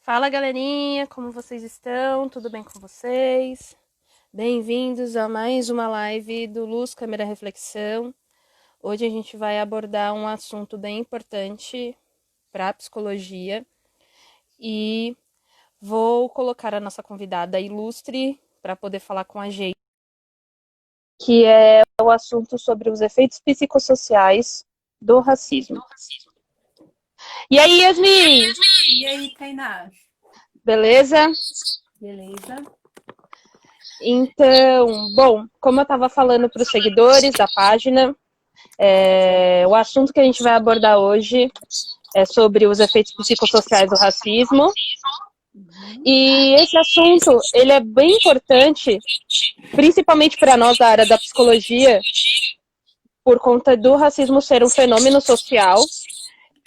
Fala, galerinha, como vocês estão? Tudo bem com vocês? Bem-vindos a mais uma live do Luz Câmera Reflexão. Hoje a gente vai abordar um assunto bem importante para a psicologia e vou colocar a nossa convidada ilustre para poder falar com a gente, que é o assunto sobre os efeitos psicossociais do racismo. E aí, Yasmin? E aí, Tainá? Beleza? Beleza? Então, bom, como eu estava falando para os seguidores da página, o assunto que a gente vai abordar hoje é sobre os efeitos psicossociais do racismo. E esse assunto, ele é bem importante, principalmente para nós da área da psicologia, por conta do racismo ser um fenômeno social.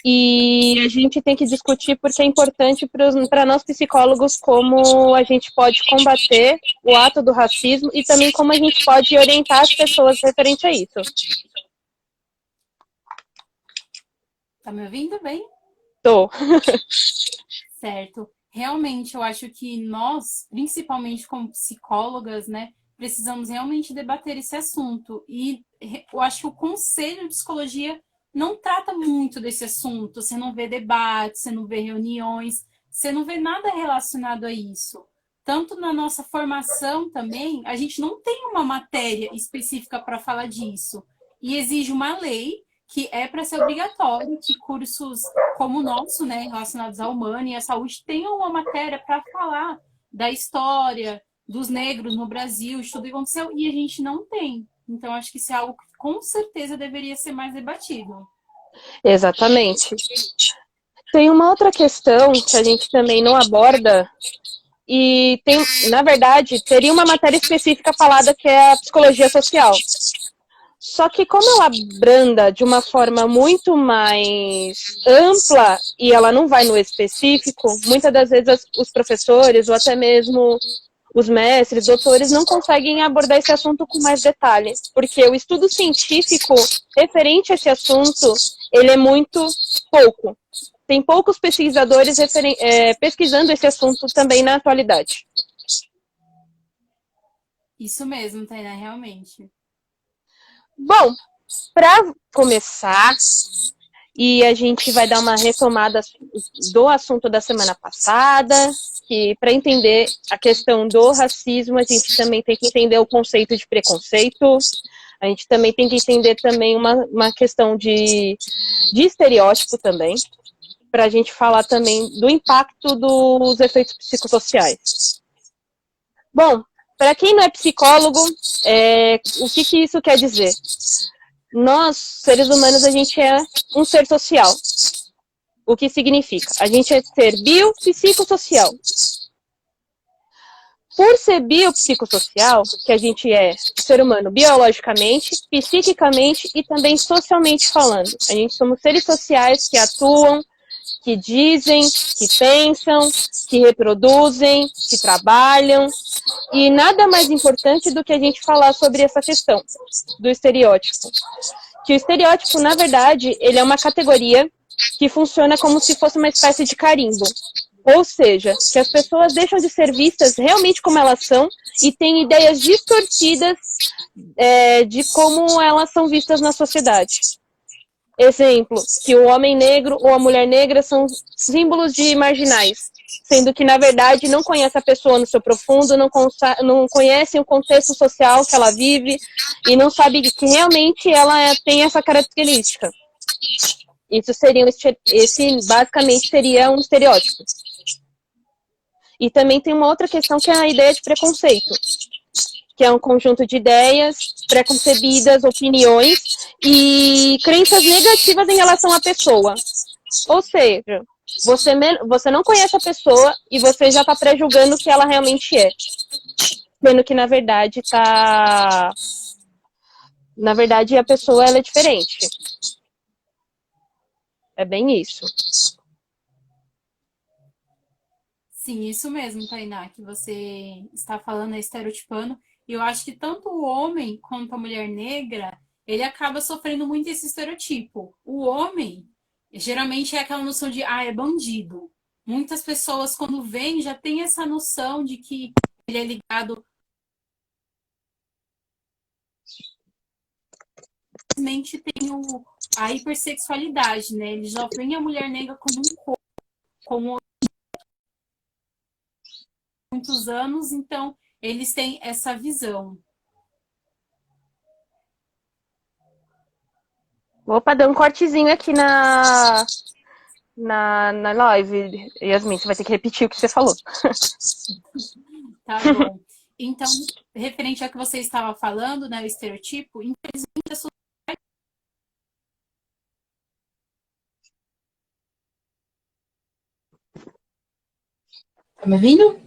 E a gente tem que discutir porque é importante para nós psicólogos como a gente pode combater o ato do racismo e também como a gente pode orientar as pessoas referente a isso. Tá me ouvindo bem? Tô. Certo. Realmente, eu acho que nós, principalmente como psicólogas, né, precisamos realmente debater esse assunto. E eu acho que o Conselho de Psicologia não trata muito desse assunto. Você não vê debates, você não vê reuniões, você não vê nada relacionado a isso. Tanto na nossa formação também, a gente não tem uma matéria específica para falar disso. E exige uma lei que é para ser obrigatório que cursos como o nosso, né, relacionados à humana e à saúde, tenham uma matéria para falar da história dos negros no Brasil, de tudo que aconteceu, e a gente não tem. Então, acho que isso é algo que com certeza deveria ser mais debatido. Exatamente. Tem uma outra questão que a gente também não aborda e tem, na verdade, teria uma matéria específica falada que é a psicologia social. Só que como ela branda de uma forma muito mais ampla e ela não vai no específico, muitas das vezes os professores ou até mesmo os mestres, doutores não conseguem abordar esse assunto com mais detalhe, porque o estudo científico referente a esse assunto, ele é muito pouco. Tem poucos pesquisadores pesquisando esse assunto também na atualidade. Isso mesmo, Tainá, realmente. Bom, para começar, e a gente vai dar uma retomada do assunto da semana passada, que para entender a questão do racismo, a gente também tem que entender o conceito de preconceito, a gente também tem que entender também uma questão de estereótipo também, para a gente falar também do impacto dos efeitos psicossociais. Bom, para quem não é psicólogo, o que isso quer dizer? Nós, seres humanos, a gente é um ser social. O que significa? A gente é ser biopsicossocial. Por ser biopsicossocial, que a gente é ser humano biologicamente, psiquicamente e também socialmente falando. A gente somos seres sociais que atuam, que dizem, que pensam, que reproduzem, que trabalham. E nada mais importante do que a gente falar sobre essa questão do estereótipo. Que o estereótipo, na verdade, ele é uma categoria que funciona como se fosse uma espécie de carimbo. Ou seja, que as pessoas deixam de ser vistas realmente como elas são e têm ideias distorcidas de como elas são vistas na sociedade. Exemplo, que o homem negro ou a mulher negra são símbolos de marginais, sendo que, na verdade, não conhece a pessoa no seu profundo, não conhece o contexto social que ela vive e não sabe que realmente ela tem essa característica. Isso seria esse basicamente seria um estereótipo. E também tem uma outra questão que é a ideia de preconceito, que é um conjunto de ideias preconcebidas, opiniões e crenças negativas em relação à pessoa. Ou seja, você não conhece a pessoa e você já está pré-julgando o que ela realmente é. Sendo que, na verdade, Na verdade, a pessoa ela é diferente. É bem isso. Sim, isso mesmo, Tainá, que você está falando, é estereotipando. E eu acho que tanto o homem quanto a mulher negra, ele acaba sofrendo muito esse estereotipo. O homem, geralmente, é aquela noção de, é bandido. muitas pessoas, quando veem, já tem essa noção de que ele é ligado. Simplesmente tem a hipersexualidade, né? Eles já veem a mulher negra como um corpo, como muitos anos, então eles têm essa visão. Opa, deu um cortezinho aqui na live. Yasmin, você vai ter que repetir o que você falou. Tá bom. Então, referente ao que você estava falando, né, o estereotipo, infelizmente a sociedade... Tá me ouvindo?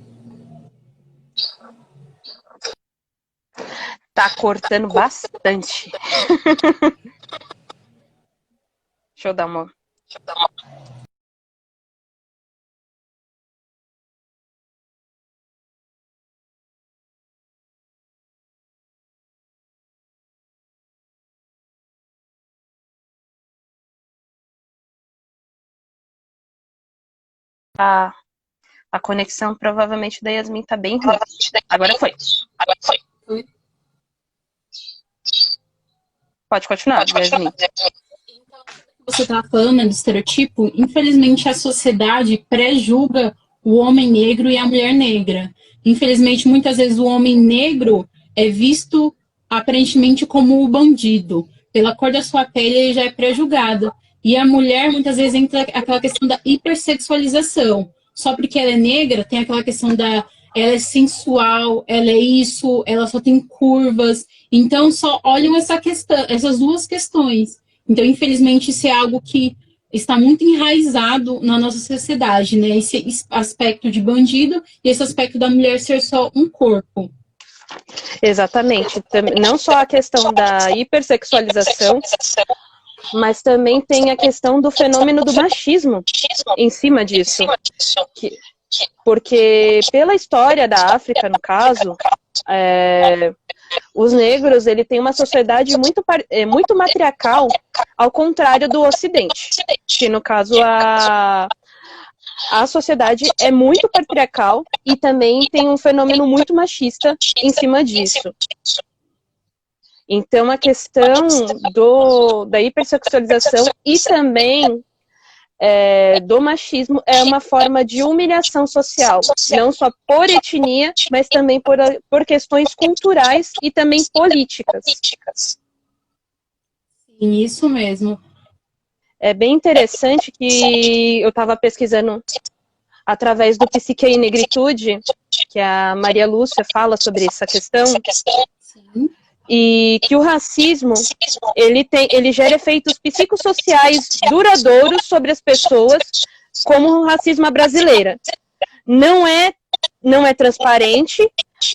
Tá cortando bastante. Deixa eu dar uma... A conexão provavelmente da Yasmin tá bem ruim. Agora foi. Pode continuar, Yasmin. Você está falando do estereotipo, infelizmente a sociedade pré-julga o homem negro e a mulher negra. Infelizmente, muitas vezes o homem negro é visto aparentemente como o bandido. Pela cor da sua pele, ele já é pré-julgado. E a mulher, muitas vezes, entra aquela questão da hipersexualização. Só porque ela é negra, tem aquela questão da... Ela é sensual, ela é isso, ela só tem curvas. Então, só olham essa questão, essas duas questões. Então, infelizmente, isso é algo que está muito enraizado na nossa sociedade, né? Esse aspecto de bandido e esse aspecto da mulher ser só um corpo. Exatamente. Não só a questão da hipersexualização, mas também tem a questão do fenômeno do machismo em cima disso. Porque pela história da África, no caso, os negros, ele tem uma sociedade muito matriarcal, ao contrário do Ocidente, que no caso a sociedade é muito patriarcal e também tem um fenômeno muito machista em cima disso. Então a questão da hipersexualização e também do machismo é uma forma de humilhação social, não só por etnia, mas também por questões culturais e também políticas. Sim, isso mesmo. É bem interessante que eu estava pesquisando através do Psique e Negritude, que a Maria Lúcia fala sobre essa questão. Sim. E que o racismo, ele gera efeitos psicossociais duradouros sobre as pessoas, como o racismo brasileiro. Não é transparente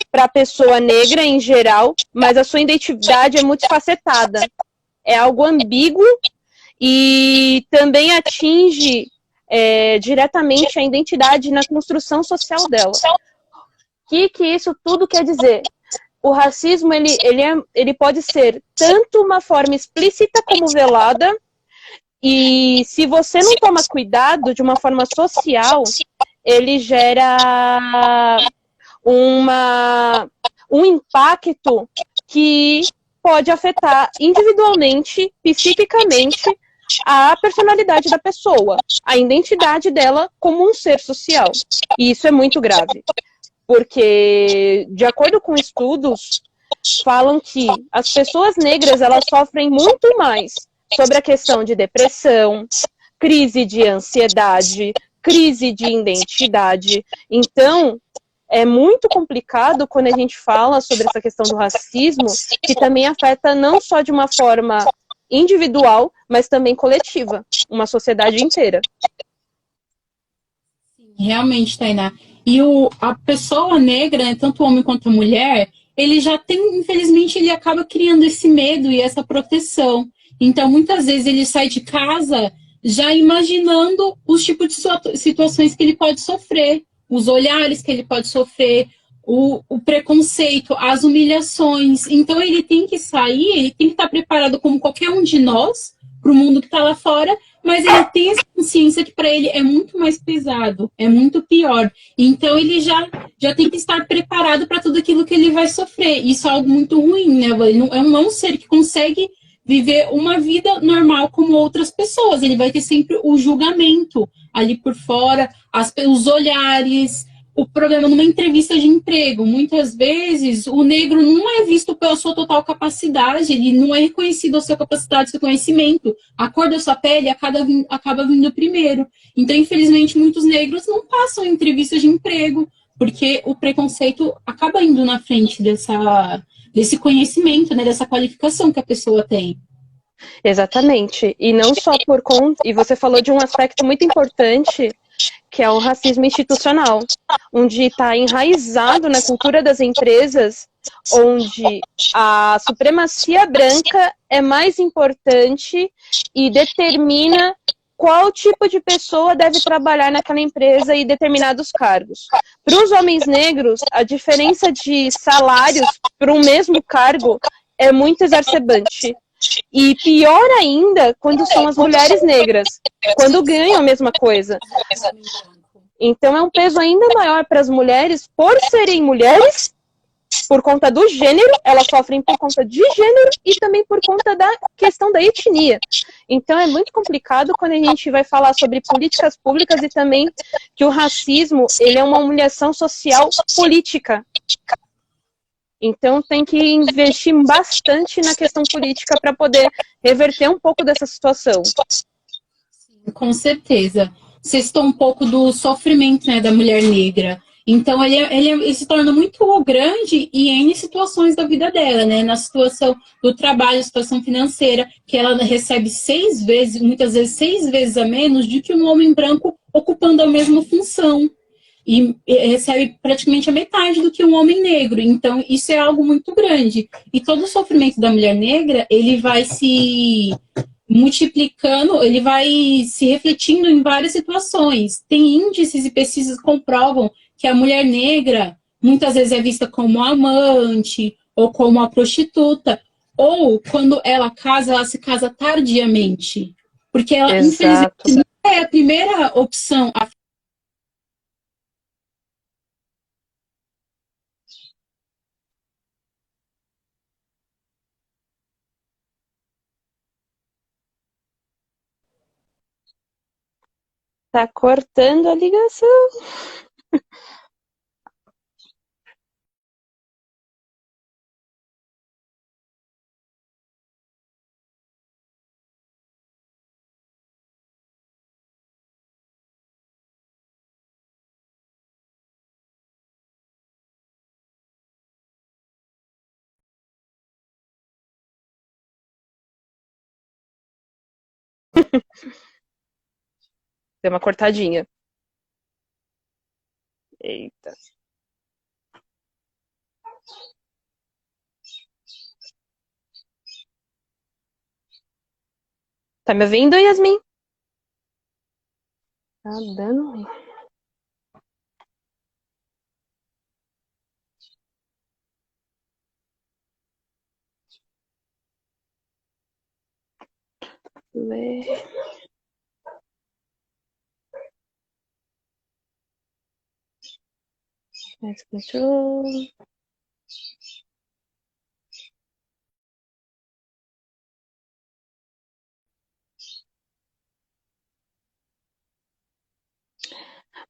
para a pessoa negra em geral, mas a sua identidade é multifacetada. É algo ambíguo e também atinge diretamente a identidade na construção social dela. O que isso tudo quer dizer? O racismo, ele pode ser tanto uma forma explícita como velada, e se você não toma cuidado de uma forma social, ele gera um impacto que pode afetar individualmente, psiquicamente, a personalidade da pessoa, a identidade dela como um ser social. E isso é muito grave. Porque, de acordo com estudos, falam que as pessoas negras, elas sofrem muito mais sobre a questão de depressão, crise de ansiedade, crise de identidade. Então, é muito complicado quando a gente fala sobre essa questão do racismo, que também afeta não só de uma forma individual, mas também coletiva, uma sociedade inteira. Realmente, Tainá. E a pessoa negra, né, tanto o homem quanto a mulher, ele já tem, infelizmente, ele acaba criando esse medo e essa proteção. Então, muitas vezes, ele sai de casa já imaginando os tipos de situações que ele pode sofrer, os olhares que ele pode sofrer, o preconceito, as humilhações. Então, ele tem que sair, ele tem que estar preparado como qualquer um de nós, para o mundo que está lá fora, mas ele tem essa consciência que para ele é muito mais pesado, é muito pior. Então ele já tem que estar preparado para tudo aquilo que ele vai sofrer. Isso é algo muito ruim, né? Ele não, é um ser que consegue viver uma vida normal como outras pessoas. Ele vai ter sempre o julgamento ali por fora, os olhares. O problema numa entrevista de emprego, muitas vezes o negro não é visto pela sua total capacidade, ele não é reconhecido a sua capacidade, seu conhecimento. A cor da sua pele acaba vindo primeiro. Então, infelizmente, muitos negros não passam em entrevistas de emprego, porque o preconceito acaba indo na frente desse conhecimento, né, dessa qualificação que a pessoa tem. Exatamente. E não só por conta. E você falou de um aspecto muito importante, que é o racismo institucional, onde está enraizado na cultura das empresas, onde a supremacia branca é mais importante e determina qual tipo de pessoa deve trabalhar naquela empresa e determinados cargos. Para os homens negros, a diferença de salários para um mesmo cargo é muito exacerbante. E pior ainda quando são as mulheres negras, quando ganham a mesma coisa. Então é um peso ainda maior para as mulheres, por serem mulheres, por conta do gênero, elas sofrem por conta de gênero e também por conta da questão da etnia. Então é muito complicado quando a gente vai falar sobre políticas públicas e também que o racismo, ele é uma humilhação social política. Então tem que investir bastante na questão política para poder reverter um pouco dessa situação. Com certeza. Você citou um pouco do sofrimento, né, da mulher negra. Então ele se torna muito grande e em situações da vida dela, né? Na situação do trabalho, situação financeira, que ela recebe 6 vezes, muitas vezes 6 vezes a menos do que um homem branco ocupando a mesma função. E recebe praticamente a metade do que um homem negro. Então, isso é algo muito grande. E todo o sofrimento da mulher negra, ele vai se multiplicando, ele vai se refletindo em várias situações. Tem índices e pesquisas que comprovam que a mulher negra muitas vezes é vista como amante ou como a prostituta, ou quando ela casa, ela se casa tardiamente. Porque ela, infelizmente, não é a primeira opção a Tá cortando a ligação. Deu uma cortadinha. Eita. Tá me ouvindo, Yasmin? Tá dando ruim. Mais control.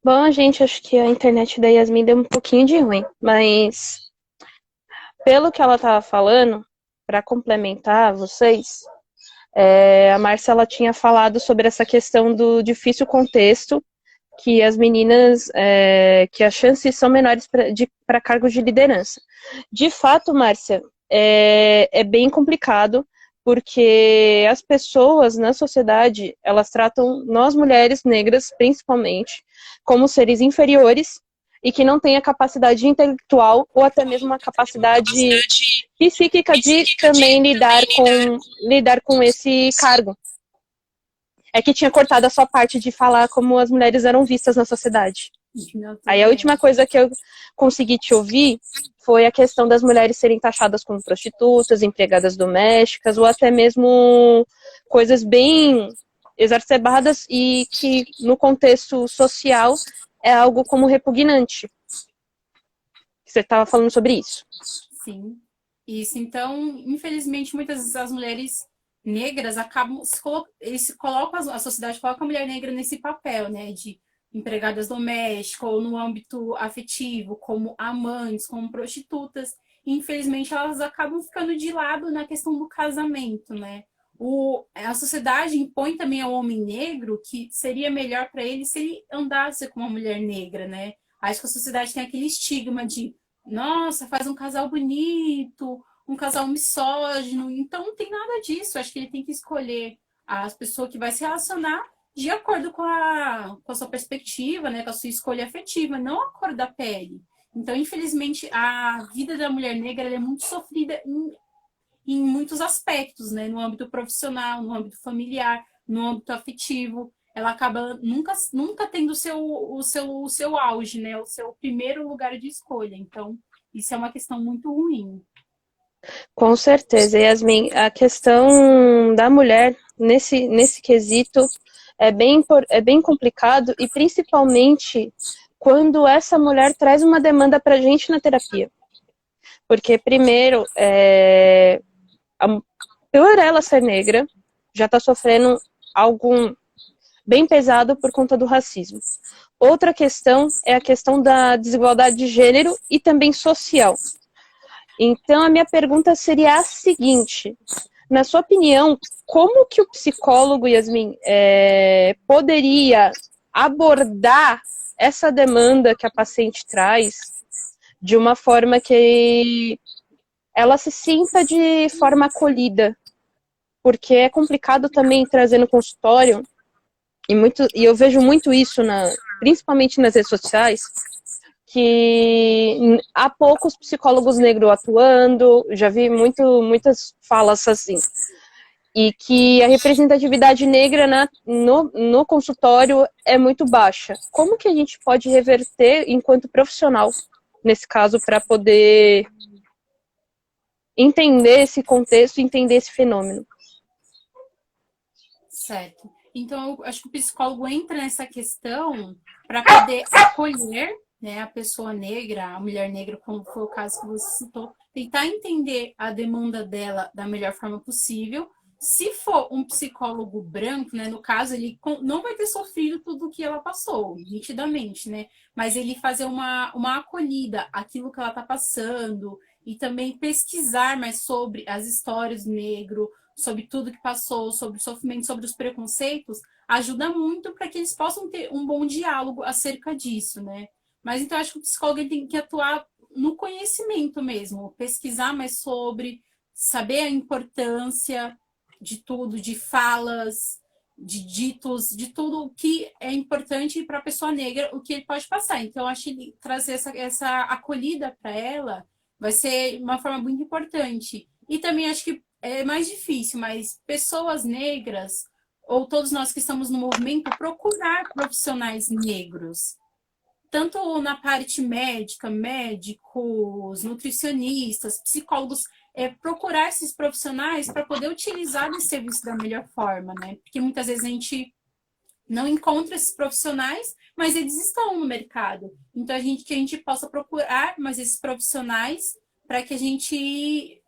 Bom, gente, acho que a internet da Yasmin deu um pouquinho de ruim, mas pelo que ela estava falando, para complementar vocês, a Márcia ela tinha falado sobre essa questão do difícil contexto, que as meninas, que as chances são menores para cargos de liderança. De fato, Márcia, é bem complicado, porque as pessoas na sociedade, elas tratam nós mulheres negras, principalmente, como seres inferiores e que não têm a capacidade intelectual ou até mesmo a capacidade psíquica de também lidar com esse cargo. É que tinha cortado a sua parte de falar como as mulheres eram vistas na sociedade. Aí a última coisa que eu consegui te ouvir foi a questão das mulheres serem taxadas como prostitutas, empregadas domésticas, ou até mesmo coisas bem exacerbadas e que no contexto social é algo como repugnante. Você estava falando sobre isso. Sim, isso. Então, infelizmente, muitas vezes as mulheres negras acabam, eles colocam, a sociedade coloca a mulher negra nesse papel, né, de empregadas domésticas ou no âmbito afetivo, como amantes, como prostitutas. E, infelizmente, elas acabam ficando de lado na questão do casamento, né? A sociedade impõe também ao homem negro que seria melhor para ele se ele andasse com uma mulher negra, né? Acho que a sociedade tem aquele estigma de nossa, faz um casal bonito, um casal misógino. Então não tem nada disso. Acho que ele tem que escolher as pessoas que vai se relacionar de acordo com a sua perspectiva, né, com a sua escolha afetiva, não a cor da pele. Então, infelizmente, a vida da mulher negra é muito sofrida em muitos aspectos, né, no âmbito profissional, no âmbito familiar, no âmbito afetivo. Ela acaba nunca tendo o seu auge, né? O seu primeiro lugar de escolha. Então, isso é uma questão muito ruim. Com certeza, Yasmin. A questão da mulher nesse quesito é bem complicado, e principalmente quando essa mulher traz uma demanda para a gente na terapia. Porque, primeiro, por ela ser negra, já está sofrendo algum bem pesado por conta do racismo. Outra questão é a questão da desigualdade de gênero e também social. Então, a minha pergunta seria a seguinte: na sua opinião, como que o psicólogo, Yasmin, poderia abordar essa demanda que a paciente traz de uma forma que ela se sinta de forma acolhida? Porque é complicado também trazer no consultório. E eu vejo muito isso, principalmente nas redes sociais, que há poucos psicólogos negros atuando, já vi muitas falas assim, e que a representatividade negra no consultório é muito baixa. Como que a gente pode reverter enquanto profissional, nesse caso, para poder entender esse contexto, entender esse fenômeno? Certo. Então, eu acho que o psicólogo entra nessa questão para poder acolher, né, a pessoa negra, a mulher negra, como foi o caso que você citou, tentar entender a demanda dela da melhor forma possível. Se for um psicólogo branco, né, no caso, ele não vai ter sofrido tudo o que ela passou, nitidamente, né? Mas ele fazer uma acolhida àquilo que ela está passando e também pesquisar mais sobre as histórias do negro, sobre tudo que passou, sobre o sofrimento, sobre os preconceitos, ajuda muito para que eles possam ter um bom diálogo acerca disso, né? Mas então acho que o psicólogo tem que atuar no conhecimento mesmo, pesquisar mais sobre, saber a importância de tudo, de falas, de ditos, de tudo o que é importante para a pessoa negra, o que ele pode passar. Então, acho que trazer essa acolhida para ela vai ser uma forma muito importante. E também acho que é mais difícil, mas pessoas negras, ou todos nós que estamos no movimento, procurar profissionais negros. Tanto na parte médica, médicos, nutricionistas, psicólogos, procurar esses profissionais para poder utilizar esse serviço da melhor forma, né? Porque muitas vezes a gente não encontra esses profissionais, mas eles estão no mercado. Então, que a gente possa procurar mais esses profissionais para que a gente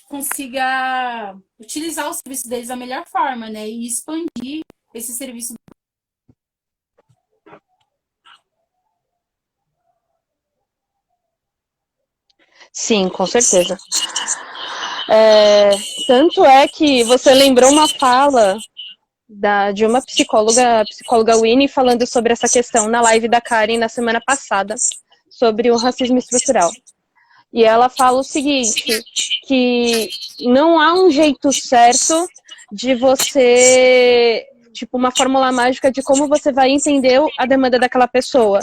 consiga utilizar o serviço deles da melhor forma, né? E expandir esse serviço. Sim, com certeza. Tanto é que você lembrou uma fala de uma psicóloga, a psicóloga Winnie, falando sobre essa questão na live da Karen na semana passada, sobre o racismo estrutural. E ela fala o seguinte, que não há um jeito certo de você, tipo, uma fórmula mágica de como você vai entender a demanda daquela pessoa.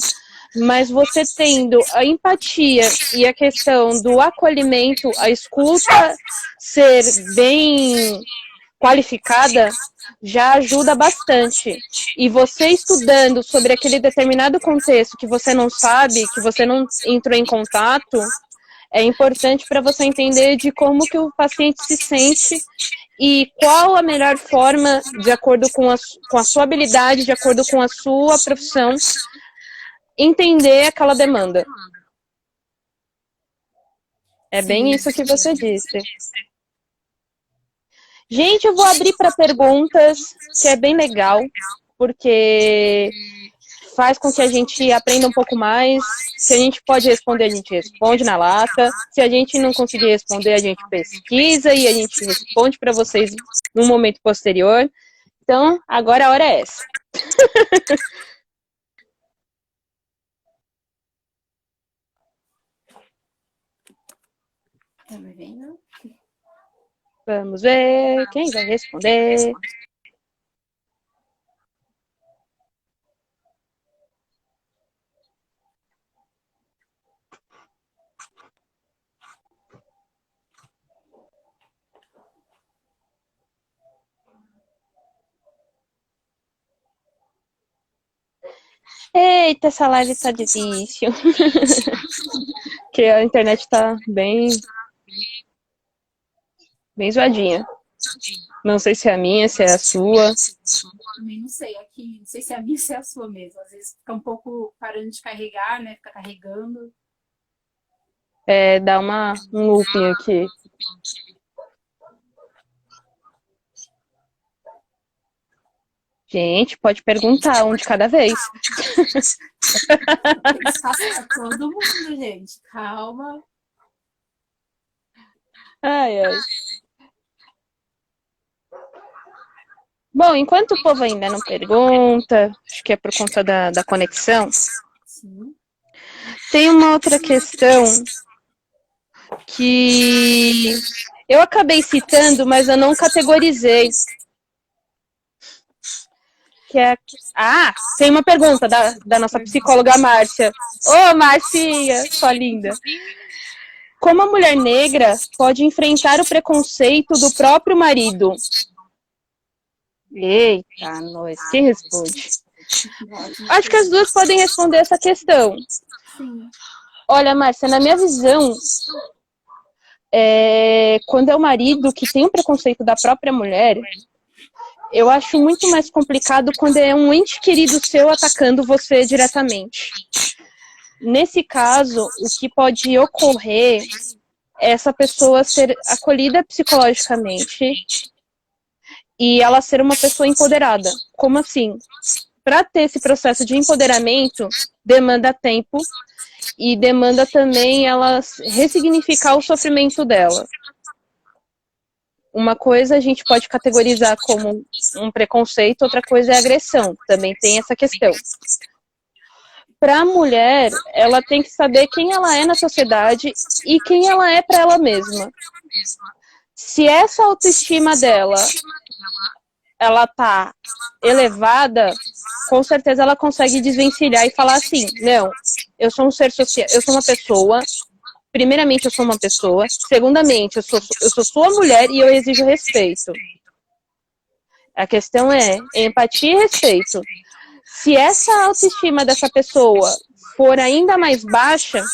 Mas você tendo a empatia e a questão do acolhimento, a escuta ser bem qualificada, já ajuda bastante. E você estudando sobre aquele determinado contexto que você não sabe, que você não entrou em contato, É importante para você entender de como que o paciente se sente e qual a melhor forma, de acordo com a sua habilidade, de acordo com a sua profissão, entender aquela demanda. É bem isso que você disse. Gente, eu vou abrir para perguntas, que é bem legal, porque faz com que a gente aprenda um pouco mais. Se a gente pode responder, a gente responde na lata. Se a gente não conseguir responder, a gente pesquisa e a gente responde para vocês num momento posterior. Então, agora a hora é essa. Tá me vendo? Vamos ver quem vai responder. Eita, essa live tá difícil. Porque a internet tá bem zoadinha. Não sei se é a minha, se é a sua. Também não sei, aqui, não sei se é a minha ou se é a sua mesmo. Às vezes fica um pouco parando de carregar, né? Fica carregando. Dá um looping aqui. Gente, pode perguntar um de cada vez. Passa todo mundo, gente. Calma. Ai, ai. Bom, enquanto o povo ainda não pergunta, acho que é por conta da conexão, Sim. tem uma outra questão que eu acabei citando, mas eu não categorizei. Que é... Ah, tem uma pergunta da nossa psicóloga Márcia. Ô, Marcinha, sua linda. Como a mulher negra pode enfrentar o preconceito do próprio marido? Eita, nós, quem responde? Acho que as duas podem responder essa questão. Sim. Olha, Márcia, na minha visão, quando é o marido que tem o preconceito da própria mulher, eu acho muito mais complicado quando é um ente querido seu atacando você diretamente. Nesse caso, o que pode ocorrer é essa pessoa ser acolhida psicologicamente e ela ser uma pessoa empoderada. Como assim? Para ter esse processo de empoderamento, demanda tempo e demanda também ela ressignificar o sofrimento dela. Uma coisa a gente pode categorizar como um preconceito, outra coisa é agressão. Também tem essa questão. Para a mulher, ela tem que saber quem ela é na sociedade e quem ela é para ela mesma. Se essa autoestima dela ela tá elevada, com certeza ela consegue desvencilhar e falar assim, não, eu sou um ser social, eu sou uma pessoa, primeiramente eu sou uma pessoa, segundamente eu sou sua mulher e eu exijo respeito. A questão é empatia e respeito. Se essa autoestima dessa pessoa for ainda mais baixa,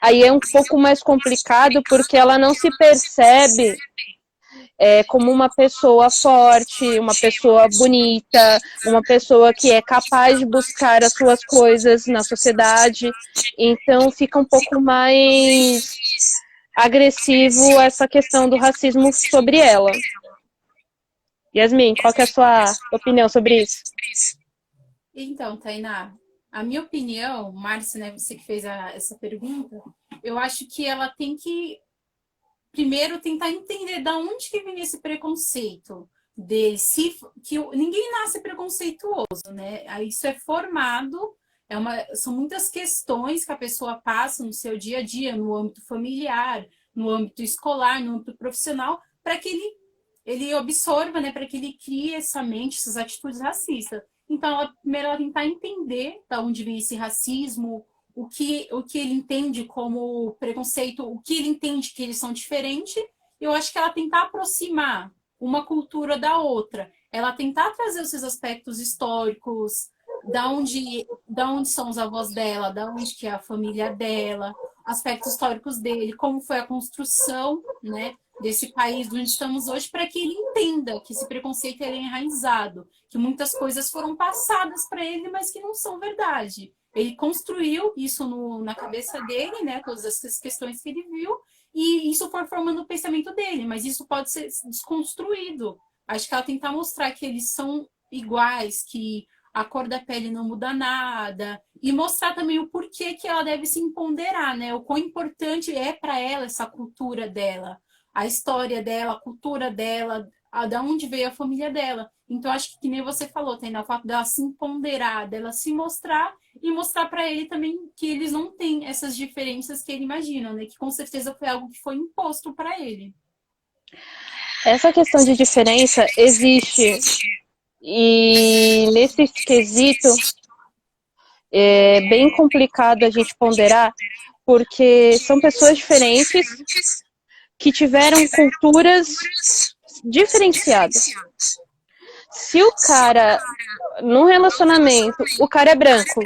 aí é um pouco mais complicado porque ela não se percebe como uma pessoa forte, uma pessoa bonita, uma pessoa que é capaz de buscar as suas coisas na sociedade. Então fica um pouco mais agressivo essa questão do racismo sobre ela. Yasmin, qual que é a sua opinião sobre isso? Então, Tainá, a minha opinião, Márcia, né, você que fez essa pergunta, eu acho que ela tem que primeiro tentar entender de onde que vem esse preconceito dele, ninguém nasce preconceituoso, né? Isso é formado, são muitas questões que a pessoa passa no seu dia a dia, no âmbito familiar, no âmbito escolar, no âmbito profissional, para que ele absorva, né? Para que ele crie essa mente, essas atitudes racistas. Então, primeiro ela tentar entender de onde vem esse racismo, o que ele entende como preconceito, o que ele entende que eles são diferentes. Eu acho que ela tentar aproximar uma cultura da outra, ela tentar trazer os seus aspectos históricos, da onde são os avós dela, da onde que é a família dela, aspectos históricos dele, como foi a construção, né, desse país onde estamos hoje, para que ele entenda que esse preconceito é enraizado, que muitas coisas foram passadas para ele, mas que não são verdade. Ele construiu isso na cabeça dele, né, todas essas questões que ele viu, e isso foi formando o pensamento dele, mas isso pode ser desconstruído. Acho que ela tentar mostrar que eles são iguais, que a cor da pele não muda nada, e mostrar também o porquê que ela deve se empoderar, né? O quão importante é para ela essa cultura dela, a história dela, a cultura dela, da onde veio a família dela. Então, acho que nem você falou, Tainá, o fato dela se empoderar, dela se mostrar e mostrar para ele também que eles não têm essas diferenças que ele imagina, né? Que com certeza foi algo que foi imposto para ele. Essa questão de diferença existe, e nesse quesito é bem complicado a gente ponderar, porque são pessoas diferentes que tiveram culturas diferenciadas. Se o cara, num relacionamento, o cara é branco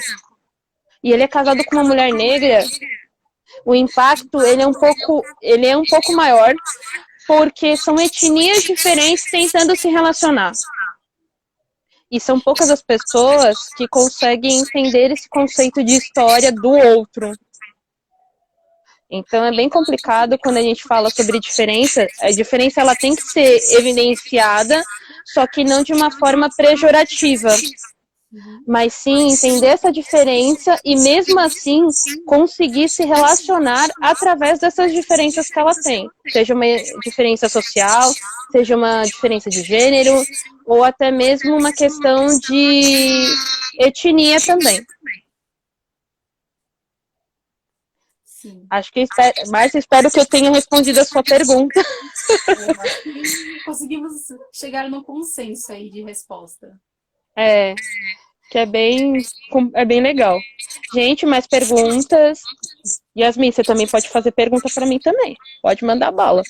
e ele é casado com uma mulher negra, o impacto ele é um pouco maior, porque são etnias diferentes tentando se relacionar. E são poucas as pessoas que conseguem entender esse conceito de história do outro. Então é bem complicado quando a gente fala sobre diferença. A diferença ela tem que ser evidenciada, só que não de uma forma pejorativa. Mas sim entender essa diferença e mesmo assim conseguir se relacionar através dessas diferenças que ela tem. Seja uma diferença social, seja uma diferença de gênero, ou até mesmo uma questão de etnia também. Sim. Acho que espero que eu tenha respondido a sua pergunta. Eu acho que conseguimos chegar num consenso aí de resposta. Que é bem legal. Gente, mais perguntas? Yasmin, você também pode fazer pergunta para mim também. Pode mandar bala.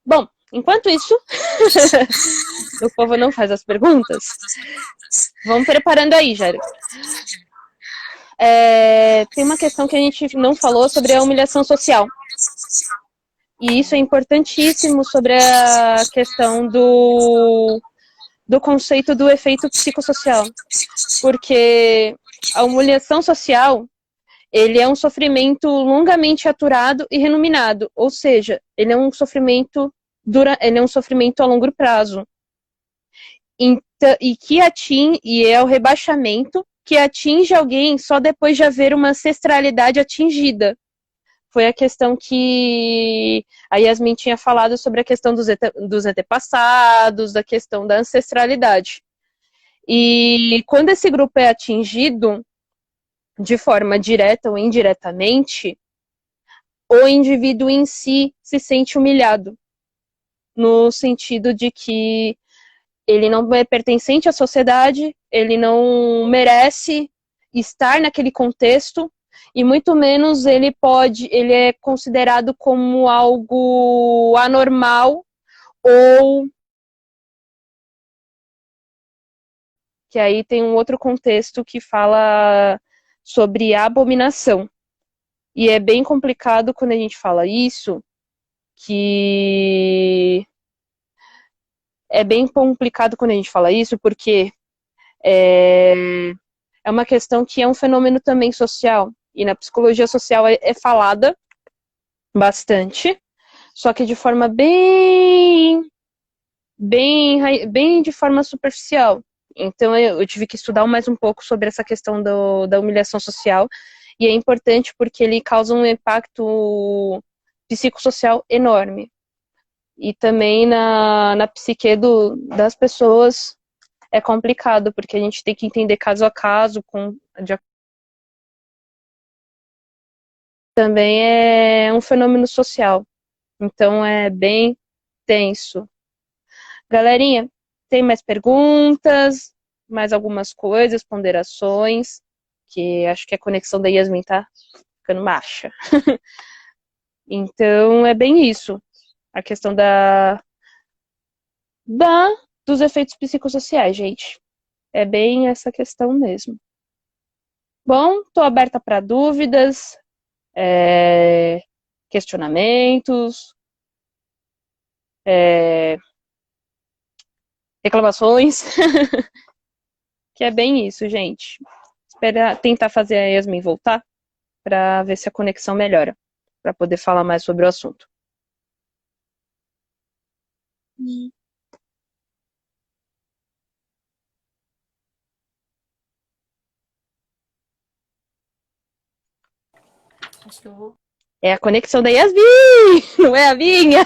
Bom, enquanto isso, o povo não faz as perguntas. Vamos preparando aí, Jairo. Tem uma questão que a gente não falou sobre a humilhação social. E isso é importantíssimo sobre a questão do conceito do efeito psicossocial. Porque a humilhação social, ele é um sofrimento longamente aturado e renominado. Ou seja, ele é um sofrimento a longo prazo. E é o rebaixamento que atinge alguém só depois de haver uma ancestralidade atingida. Foi a questão que a Yasmin tinha falado sobre a questão dos antepassados, da questão da ancestralidade. E quando esse grupo é atingido de forma direta ou indiretamente, o indivíduo em si se sente humilhado, no sentido de que ele não é pertencente à sociedade, ele não merece estar naquele contexto, e muito menos ele é considerado como algo anormal, ou que aí tem um outro contexto que fala sobre abominação. E é bem complicado quando a gente fala isso, porque é uma questão que é um fenômeno também social. E na psicologia social é falada bastante, só que de forma bem de forma superficial. Então eu tive que estudar mais um pouco sobre essa questão da humilhação social, e é importante porque ele causa um impacto psicossocial enorme. E também na psique das pessoas é complicado, porque a gente tem que entender caso a caso, também é um fenômeno social. Então é bem tenso. Galerinha, tem mais perguntas? Mais algumas coisas, ponderações? Que acho que a conexão da Yasmin tá ficando baixa. Então é bem isso. A questão da dos efeitos psicossociais, gente. É bem essa questão mesmo. Bom, estou aberta para dúvidas, questionamentos, reclamações, que é bem isso, gente. Tentar fazer a Yasmin voltar para ver se a conexão melhora, para poder falar mais sobre o assunto. Acho que eu vou. É a conexão da Yasmin, não é a minha.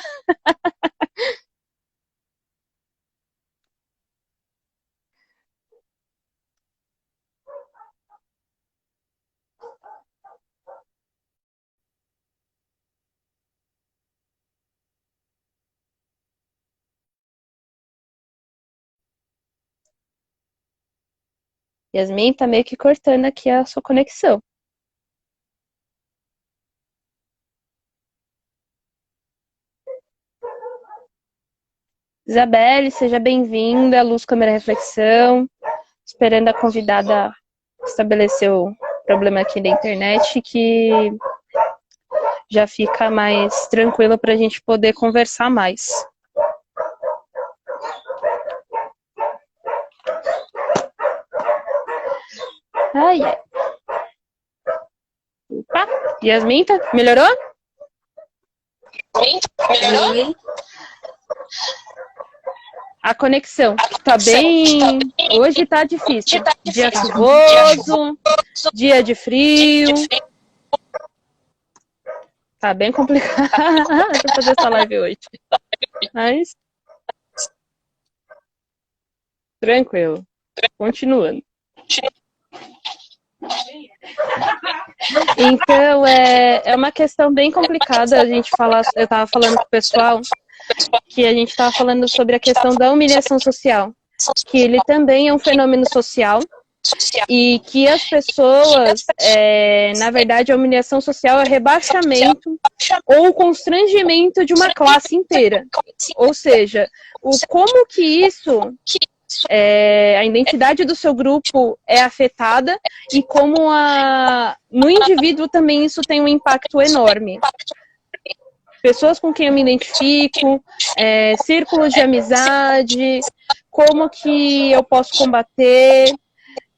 Yasmin tá meio que cortando aqui a sua conexão. Isabelle, seja bem-vinda. Luz, câmera, reflexão. Esperando a convidada estabelecer o problema aqui da internet, que já fica mais tranquilo para a gente poder conversar mais. Ai, ai. Opa, Yasmin, melhorou? Melhorou? A conexão tá bem. Hoje tá difícil. Dia chuvoso, dia de frio. Tá bem complicado pra fazer essa live hoje. Mas. Tranquilo. Continuando. Então, é uma questão bem complicada a gente falar. Eu tava falando com o pessoal que a gente tava falando sobre a questão da humilhação social, que ele também é um fenômeno social e que as pessoas, na verdade, a humilhação social é rebaixamento ou constrangimento de uma classe inteira. Ou seja, como que isso, a identidade do seu grupo é afetada e como no indivíduo também isso tem um impacto enorme. Pessoas com quem eu me identifico, círculos de amizade, como que eu posso combater,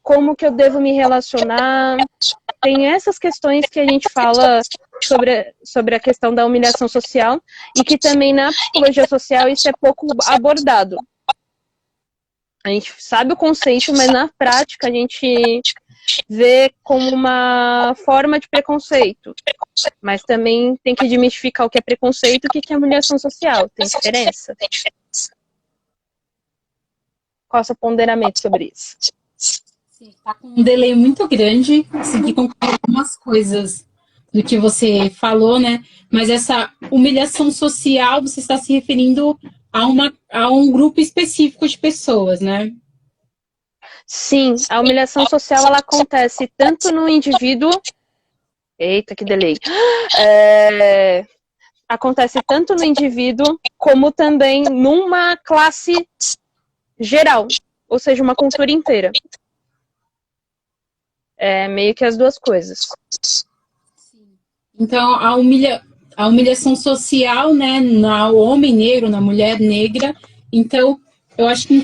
como que eu devo me relacionar. Tem essas questões que a gente fala sobre a questão da humilhação social e que também na psicologia social isso é pouco abordado. A gente sabe o conceito, mas na prática a gente vê como uma forma de preconceito. Mas também tem que desmistificar o que é preconceito e o que é humilhação social. Tem diferença? Qual é o seu ponderamento sobre isso? Sim, tá com um delay muito grande. Consegui concluir algumas coisas do que você falou, né? Mas essa humilhação social, você está se referindo a um grupo específico de pessoas, né? Sim, a humilhação social ela acontece tanto no indivíduo. Eita, que delay! Acontece tanto no indivíduo como também numa classe geral, ou seja, uma cultura inteira. É meio que as duas coisas. Então, a humilhação social, né, no homem negro, na mulher negra, então, eu acho que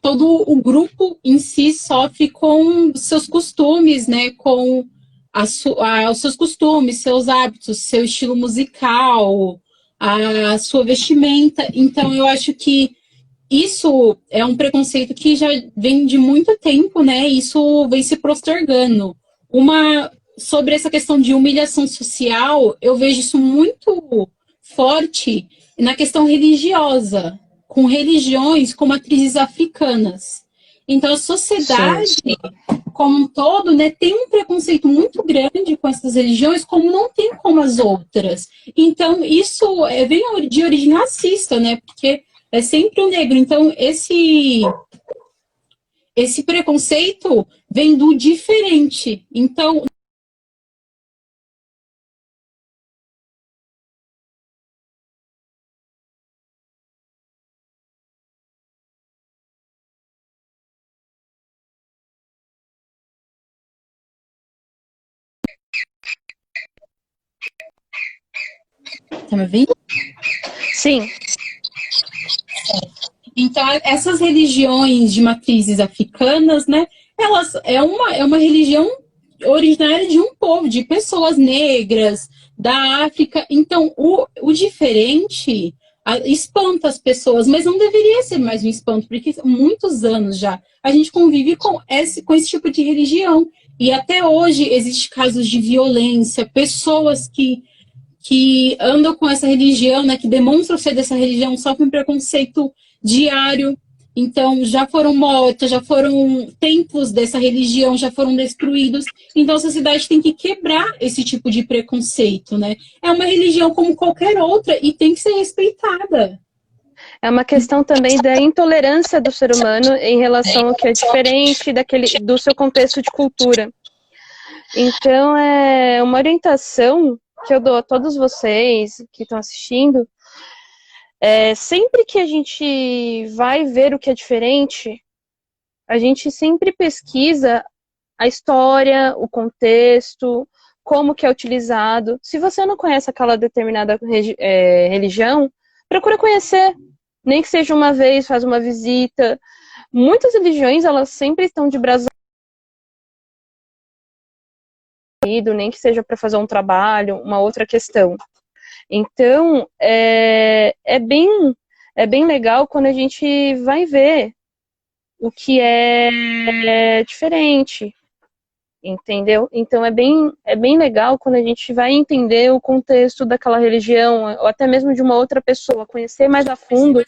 todo o grupo em si sofre com seus costumes, né, com os seus costumes, seus hábitos, seu estilo musical, a sua vestimenta. Então, eu acho que isso é um preconceito que já vem de muito tempo, né? Isso vem se postergando. Sobre essa questão de humilhação social, eu vejo isso muito forte na questão religiosa, com religiões com matrizes africanas. Então, a sociedade, sim, como um todo, né, tem um preconceito muito grande com essas religiões, como não tem com as outras. Então, isso vem de origem racista, né? Porque é sempre o negro. Então, esse preconceito vem do diferente. Então, Tá me ouvindo? Sim. Então, essas religiões de matrizes africanas, né, elas é uma religião originária de um povo, de pessoas negras, da África. Então, o diferente espanta as pessoas, mas não deveria ser mais um espanto, porque há muitos anos já a gente convive com esse tipo de religião. E até hoje existem casos de violência, pessoas que andam com essa religião, né, que demonstram ser dessa religião, sofrem preconceito diário. Então, já foram mortas, já foram templos dessa religião, já foram destruídos. Então, a sociedade tem que quebrar esse tipo de preconceito, né? É uma religião como qualquer outra e tem que ser respeitada. É uma questão também da intolerância do ser humano em relação ao que é diferente do seu contexto de cultura. Então, é uma orientação que eu dou a todos vocês que estão assistindo. Sempre que a gente vai ver o que é diferente, a gente sempre pesquisa a história, o contexto, como que é utilizado. Se você não conhece aquela determinada religião, procura conhecer. Nem que seja uma vez, faz uma visita. Muitas religiões, elas sempre estão de braços abertos, nem que seja para fazer um trabalho, uma outra questão. Então, é bem legal quando a gente vai ver o que é diferente, entendeu? Então, é bem legal quando a gente vai entender o contexto daquela religião, ou até mesmo de uma outra pessoa, conhecer mais a fundo,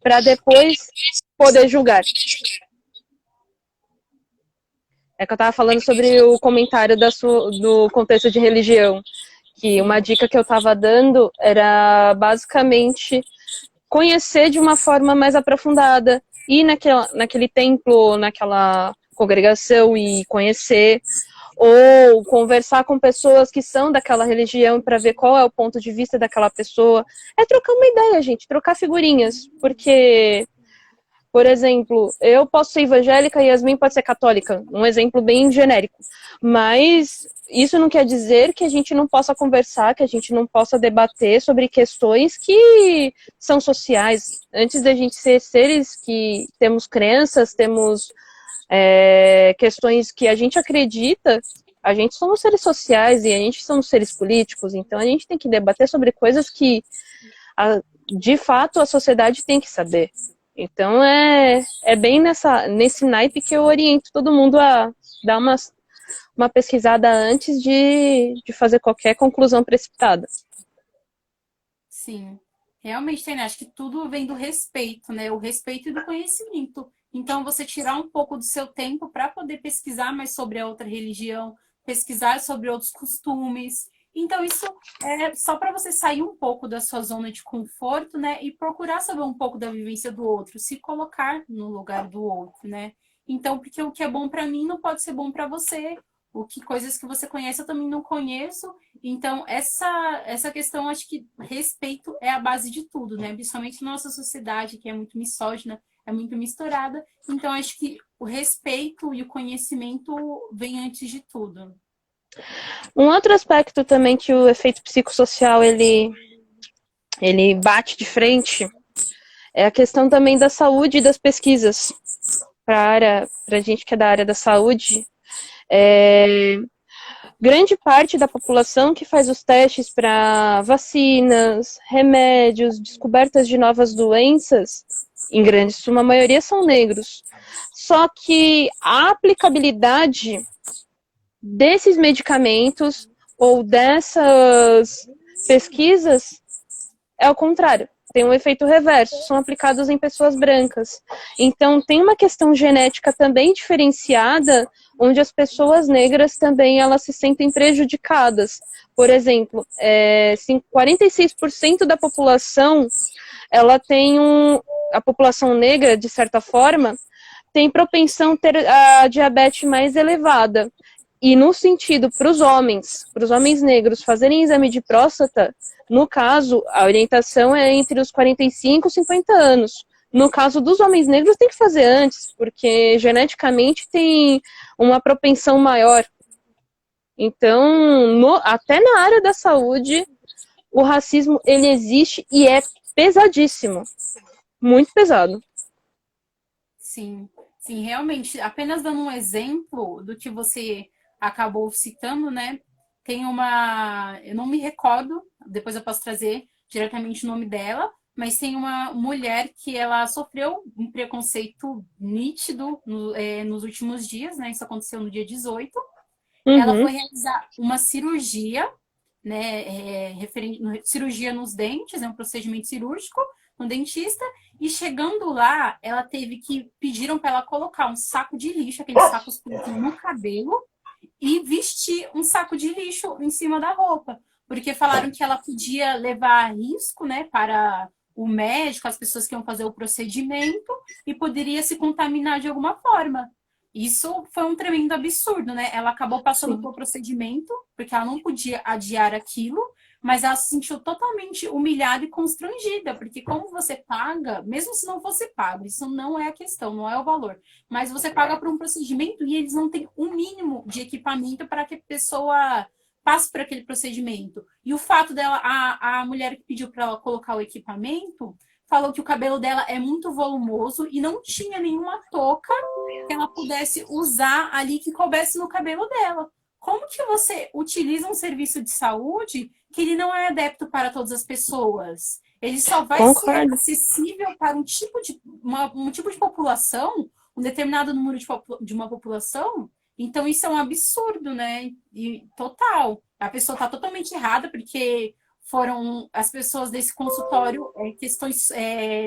para depois poder julgar. É que eu estava falando sobre o comentário do contexto de religião, que uma dica que eu estava dando era basicamente conhecer de uma forma mais aprofundada, ir naquele templo, naquela congregação e conhecer, ou conversar com pessoas que são daquela religião para ver qual é o ponto de vista daquela pessoa. É trocar uma ideia, gente, trocar figurinhas, porque, por exemplo, eu posso ser evangélica e Yasmin pode ser católica, um exemplo bem genérico, mas isso não quer dizer que a gente não possa conversar, que a gente não possa debater sobre questões que são sociais. Antes da gente ser seres que temos crenças, temos questões que a gente acredita, a gente somos seres sociais e a gente somos seres políticos, então a gente tem que debater sobre coisas que, de fato, a sociedade tem que saber. Então é bem nesse naipe que eu oriento todo mundo a dar uma pesquisada antes de fazer qualquer conclusão precipitada. Sim, realmente, Tainá, acho que tudo vem do respeito, né? O respeito e do conhecimento. Então, você tirar um pouco do seu tempo para poder pesquisar mais sobre a outra religião, pesquisar sobre outros costumes. Então, isso é só para você sair um pouco da sua zona de conforto, né? E procurar saber um pouco da vivência do outro, se colocar no lugar do outro, né? Então, porque o que é bom para mim não pode ser bom para você. Coisas que você conhece eu também não conheço. Então, essa questão, acho que respeito é a base de tudo, né? Principalmente na nossa sociedade, que é muito misógina, é muito misturada. Então, acho que o respeito e o conhecimento vem antes de tudo. Um outro aspecto também que o efeito psicossocial ele bate de frente é a questão também da saúde e das pesquisas. Para a gente que é da área da saúde, grande parte da população que faz os testes para vacinas, remédios, descobertas de novas doenças, em grande suma, a maioria são negros. Só que a aplicabilidade desses medicamentos ou dessas pesquisas é o contrário. Tem um efeito reverso, são aplicados em pessoas brancas. Então, tem uma questão genética também diferenciada, onde as pessoas negras também elas se sentem prejudicadas. Por exemplo, 46% da população, ela tem a população negra, de certa forma, tem propensão a ter a diabetes mais elevada. E no sentido, para os homens negros fazerem exame de próstata, no caso, a orientação é entre os 45 e 50 anos. No caso dos homens negros, tem que fazer antes, porque geneticamente tem uma propensão maior. Então, até na área da saúde, o racismo, ele existe e é pesadíssimo. Muito pesado. Sim, sim, realmente. Apenas dando um exemplo do que você acabou citando, né? Tem uma. Eu não me recordo, depois eu posso trazer diretamente o nome dela, mas tem uma mulher que ela sofreu um preconceito nítido nos últimos dias, né? Isso aconteceu no dia 18. Ela Uhum. foi realizar uma cirurgia, né, cirurgia nos dentes, é um procedimento cirúrgico no dentista, e chegando lá, ela teve que pediram para ela colocar um saco de lixo, aqueles sacos pretos no cabelo, e vestir um saco de lixo em cima da roupa, porque falaram que ela podia levar risco, né, para o médico, as pessoas que iam fazer o procedimento, e poderia se contaminar de alguma forma. Isso foi um tremendo absurdo, né? Ela acabou passando Sim. pelo procedimento, porque ela não podia adiar aquilo, mas ela se sentiu totalmente humilhada e constrangida, porque como você paga, mesmo se não fosse pago, isso não é a questão, não é o valor, mas você paga por um procedimento e eles não têm um mínimo de equipamento para que a pessoa passe por aquele procedimento. E o fato dela, a mulher que pediu para ela colocar o equipamento, falou que o cabelo dela é muito volumoso e não tinha nenhuma touca que ela pudesse usar ali que coubesse no cabelo dela. Como que você utiliza um serviço de saúde que ele não é adepto para todas as pessoas? Ele só vai ser Concordo. acessível para um tipo de população, um determinado número de uma população. Então, isso é um absurdo, né? E total. A pessoa está totalmente errada, porque foram as pessoas desse consultório, questões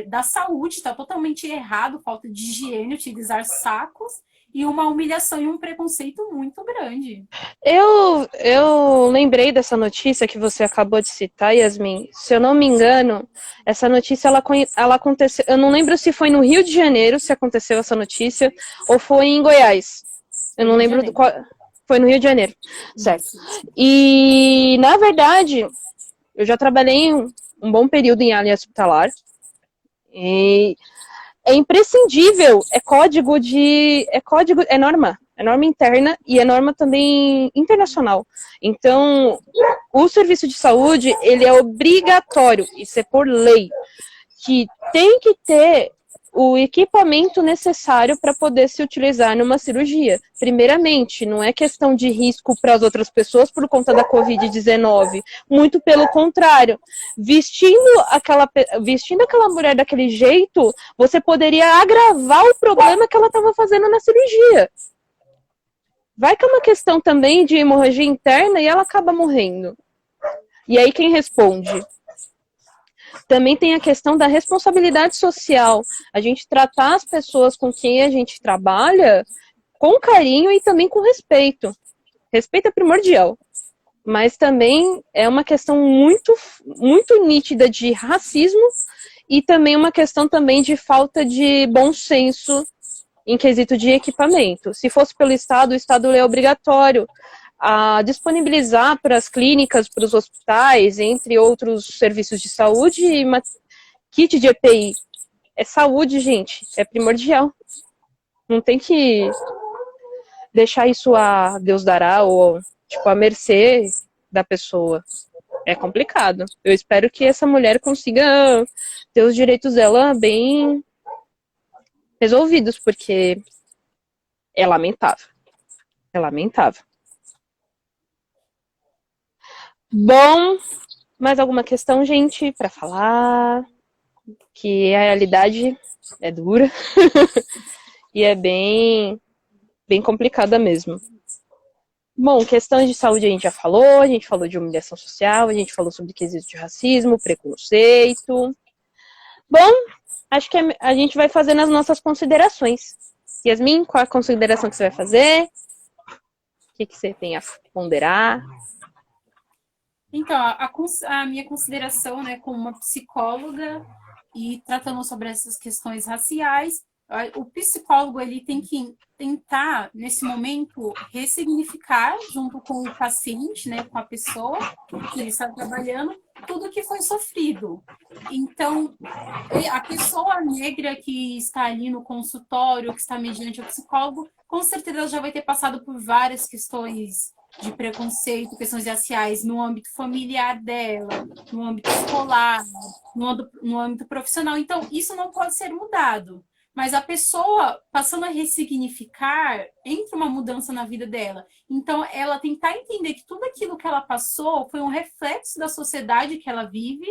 da saúde, está totalmente errado, falta de higiene, utilizar sacos, e uma humilhação e um preconceito muito grande. Eu lembrei dessa notícia que você acabou de citar, Yasmin. Se eu não me engano, essa notícia ela aconteceu. Eu não lembro se foi no Rio de Janeiro se aconteceu essa notícia, ou foi em Goiás. Eu não Rio de lembro Janeiro. qual. Foi no Rio de Janeiro, certo. Isso. E, na verdade, eu já trabalhei um bom período em área hospitalar. E é imprescindível, é norma interna e é norma também internacional. Então, o serviço de saúde, ele é obrigatório, isso é por lei, que tem que ter o equipamento necessário para poder se utilizar numa cirurgia. Primeiramente, não é questão de risco para as outras pessoas por conta da Covid-19. Muito pelo contrário. Vestindo aquela mulher daquele jeito, você poderia agravar o problema que ela estava fazendo na cirurgia. Vai que é uma questão também de hemorragia interna e ela acaba morrendo. E aí quem responde? Também tem a questão da responsabilidade social. A gente tratar as pessoas com quem a gente trabalha com carinho e também com respeito. Respeito é primordial. Mas também é uma questão muito, muito nítida de racismo e também uma questão também de falta de bom senso em quesito de equipamento. Se fosse pelo Estado, o Estado é obrigatório a disponibilizar para as clínicas, para os hospitais, entre outros serviços de saúde, kit de EPI. É saúde, gente, é primordial. Não tem que deixar isso a Deus dará ou tipo a mercê da pessoa. É complicado. Eu espero que essa mulher consiga ter os direitos dela bem resolvidos, porque é lamentável. É lamentável. Bom, mais alguma questão, gente, para falar? Que a realidade é dura e é bem complicada mesmo. Bom, questões de saúde a gente falou de humilhação social, a gente falou sobre quesito de racismo, preconceito. Bom, acho que a gente vai fazendo as nossas considerações. Yasmin, qual a consideração que você vai fazer? O que você tem a ponderar? Então, a minha consideração, né, como uma psicóloga e tratando sobre essas questões raciais, o psicólogo ele tem que tentar, nesse momento, ressignificar junto com o paciente, né, com a pessoa que ele está trabalhando, tudo que foi sofrido. Então, a pessoa negra que está ali no consultório, que está mediante o psicólogo, com certeza ela já vai ter passado por várias questões de preconceito, questões raciais no âmbito familiar dela, no âmbito escolar, no âmbito profissional. Então, isso não pode ser mudado. Mas a pessoa, passando a ressignificar, entra uma mudança na vida dela. Então, ela tentar entender que tudo aquilo que ela passou foi um reflexo da sociedade que ela vive,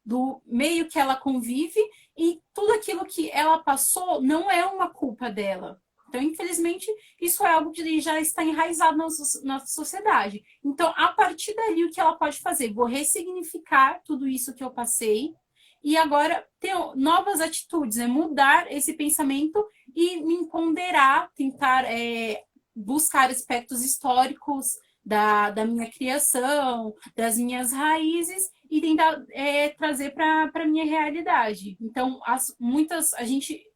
do meio que ela convive, e tudo aquilo que ela passou não é uma culpa dela. Então, infelizmente, isso é algo que já está enraizado na sociedade. Então, a partir dali, o que ela pode fazer? Vou ressignificar tudo isso que eu passei e agora ter novas atitudes, né? Mudar esse pensamento e me empoderar, tentar buscar aspectos históricos da minha criação, das minhas raízes e tentar trazer para a minha realidade. Então,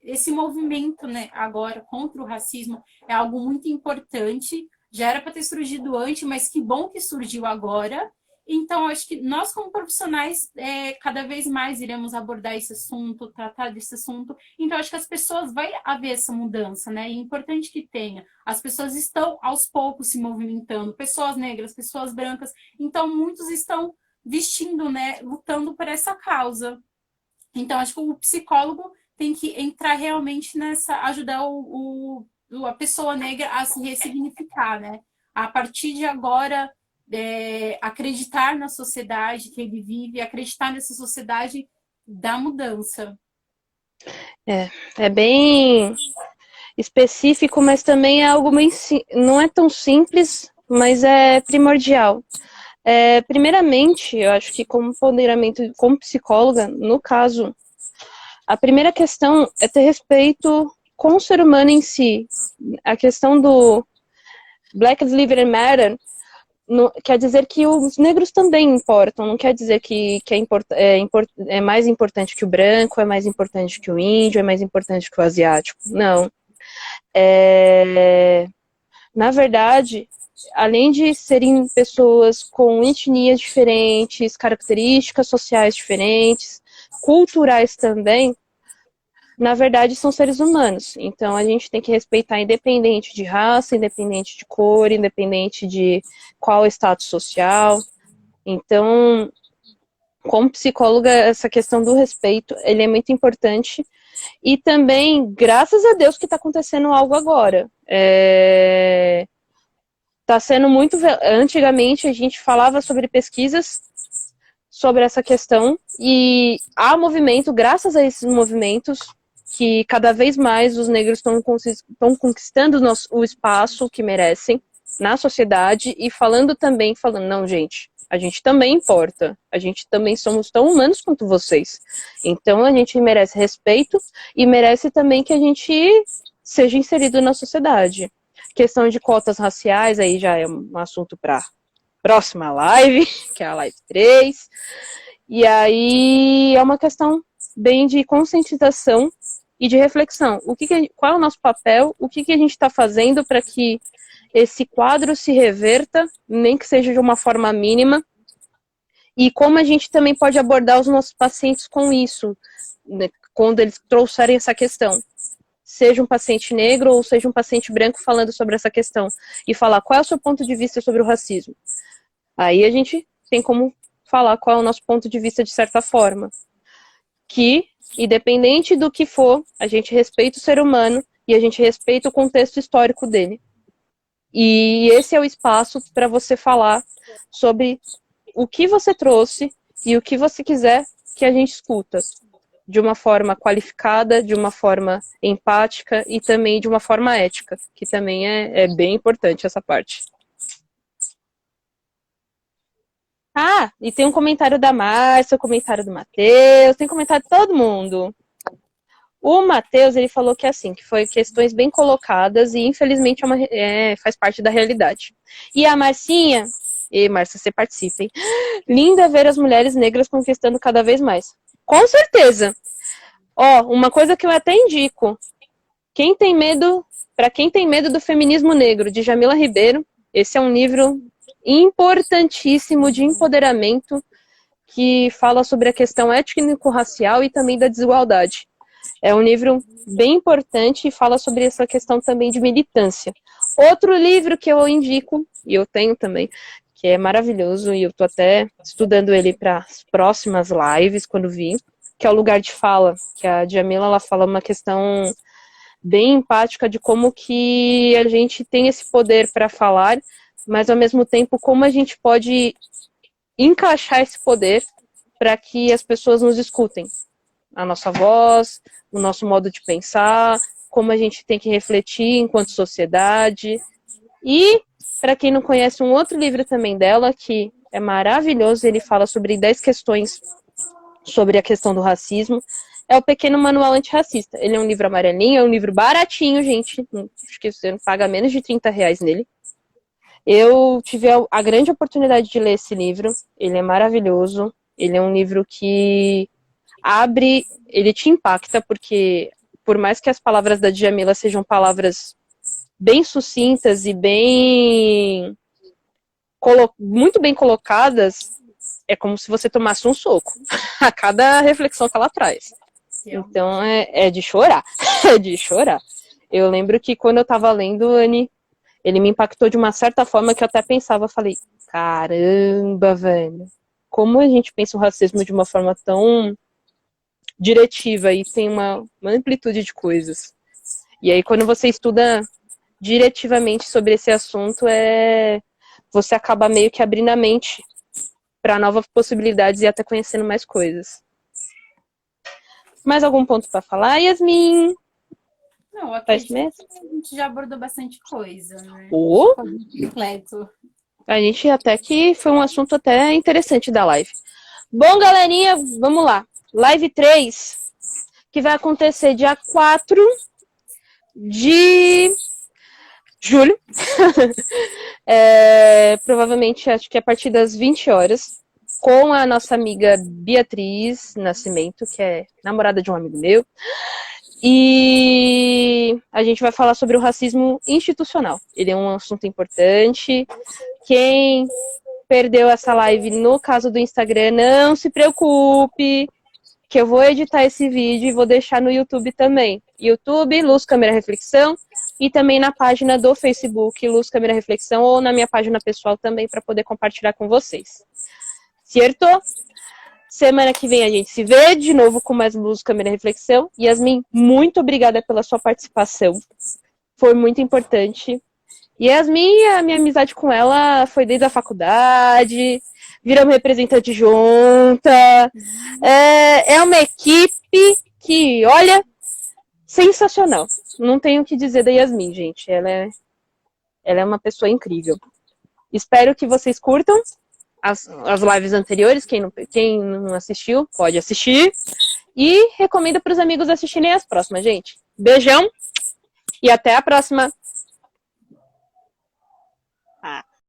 esse movimento, né, agora contra o racismo é algo muito importante. Já era para ter surgido antes, mas que bom que surgiu agora. Então, acho que nós, como profissionais, cada vez mais iremos abordar esse assunto, tratar desse assunto. Então, acho que as pessoas vai haver essa mudança, né? E é importante que tenha. As pessoas estão, aos poucos, se movimentando. Pessoas negras, pessoas brancas. Então, muitos estão vestindo, né? Lutando por essa causa. Então, acho que o psicólogo tem que entrar realmente ajudar a pessoa negra a se ressignificar, né? A partir de agora, acreditar na sociedade que ele vive, acreditar nessa sociedade da mudança. É bem específico, mas também é algo não é tão simples, mas é primordial. Primeiramente, eu acho que como empoderamento, como psicóloga, no caso, a primeira questão é ter respeito com o ser humano em si. A questão do Black Lives Matter quer dizer que os negros também importam, não quer dizer que é mais importante que o branco, é mais importante que o índio, é mais importante que o asiático. Não. Na verdade, além de serem pessoas com etnias diferentes, características sociais diferentes, culturais também, na verdade são seres humanos. Então a gente tem que respeitar independente de raça, independente de cor, independente de qual status social. Então, como psicóloga, essa questão do respeito, ele é muito importante. E também, graças a Deus que está acontecendo algo agora. Está sendo muito... Antigamente a gente falava sobre pesquisas sobre essa questão e há movimento, graças a esses movimentos, que cada vez mais os negros estão conquistando o espaço que merecem na sociedade e falando, não, gente, a gente também importa, a gente também somos tão humanos quanto vocês. Então a gente merece respeito e merece também que a gente seja inserido na sociedade. Questão de cotas raciais, aí já é um assunto para próxima live, que é a live 3. E aí é uma questão bem de conscientização e de reflexão. Qual é o nosso papel? O que a gente está fazendo para que esse quadro se reverta, nem que seja de uma forma mínima? E como a gente também pode abordar os nossos pacientes com isso, né, quando eles trouxerem essa questão? Seja um paciente negro ou seja um paciente branco falando sobre essa questão. E falar qual é o seu ponto de vista sobre o racismo. Aí a gente tem como falar qual é o nosso ponto de vista de certa forma. Que, independente do que for, a gente respeita o ser humano e a gente respeita o contexto histórico dele. E esse é o espaço para você falar sobre o que você trouxe e o que você quiser que a gente escuta. De uma forma qualificada, de uma forma empática e também de uma forma ética, que também é bem importante essa parte. Ah, e tem um comentário da Márcia, um comentário do Matheus, tem comentário de todo mundo. O Matheus, ele falou que assim, que foi questões bem colocadas e infelizmente faz parte da realidade. E a Marcinha, Márcia, você participa, hein? Linda ver as mulheres negras conquistando cada vez mais. Com certeza. Uma coisa que eu até indico. Para quem tem medo do feminismo negro, de Jamila Ribeiro, esse é um livro importantíssimo de empoderamento que fala sobre a questão étnico-racial e também da desigualdade. É um livro bem importante e fala sobre essa questão também de militância. Outro livro que eu indico, e eu tenho também, que é maravilhoso, e eu tô até estudando ele para as próximas lives, quando vir, que é o Lugar de Fala, que a Djamila, ela fala uma questão bem empática de como que a gente tem esse poder para falar, mas ao mesmo tempo como a gente pode encaixar esse poder para que as pessoas nos escutem. A nossa voz, o nosso modo de pensar, como a gente tem que refletir enquanto sociedade. E, para quem não conhece, um outro livro também dela, que é maravilhoso, ele fala sobre 10 questões sobre a questão do racismo, é o Pequeno Manual Antirracista. Ele é um livro amarelinho, é um livro baratinho, gente. Acho que você não paga menos de R$ 30 nele. Eu tive a grande oportunidade de ler esse livro. Ele é maravilhoso. Ele é um livro que abre, ele te impacta, porque por mais que as palavras da Djamila sejam palavras bem sucintas e muito bem colocadas, é como se você tomasse um soco a cada reflexão que ela traz. Então é de chorar, é de chorar. Eu lembro que quando eu tava lendo, Anne, ele me impactou de uma certa forma que eu até pensava, falei, caramba, velho, como a gente pensa o racismo de uma forma tão diretiva e tem uma amplitude de coisas. E aí quando você estuda diretivamente sobre esse assunto, você acaba meio que abrindo a mente para novas possibilidades e até conhecendo mais coisas. Mais algum ponto para falar, Yasmin? Não, a gente já abordou bastante coisa, né? Completo. A gente até que foi um assunto até interessante da live. Bom, galerinha, vamos lá. Live 3, que vai acontecer dia 4 de julho. Provavelmente, acho que a partir das 20 horas, com a nossa amiga Beatriz Nascimento, que é namorada de um amigo meu. E a gente vai falar sobre o racismo institucional. Ele é um assunto importante. Quem perdeu essa live no caso do Instagram, não se preocupe, que eu vou editar esse vídeo e vou deixar no YouTube também. YouTube, Luz Câmera Reflexão, e também na página do Facebook, Luz Câmera Reflexão, ou na minha página pessoal também, para poder compartilhar com vocês. Certo? Semana que vem a gente se vê de novo com mais Luz Câmera Reflexão. Yasmin, muito obrigada pela sua participação. Foi muito importante. Yasmin, a minha amizade com ela foi desde a faculdade, viramos representante junta. É uma equipe que, olha, sensacional. Não tenho o que dizer da Yasmin, gente. Ela é uma pessoa incrível. Espero que vocês curtam as lives anteriores. Quem não assistiu, pode assistir. E recomendo para os amigos assistirem as próximas, gente. Beijão e até a próxima!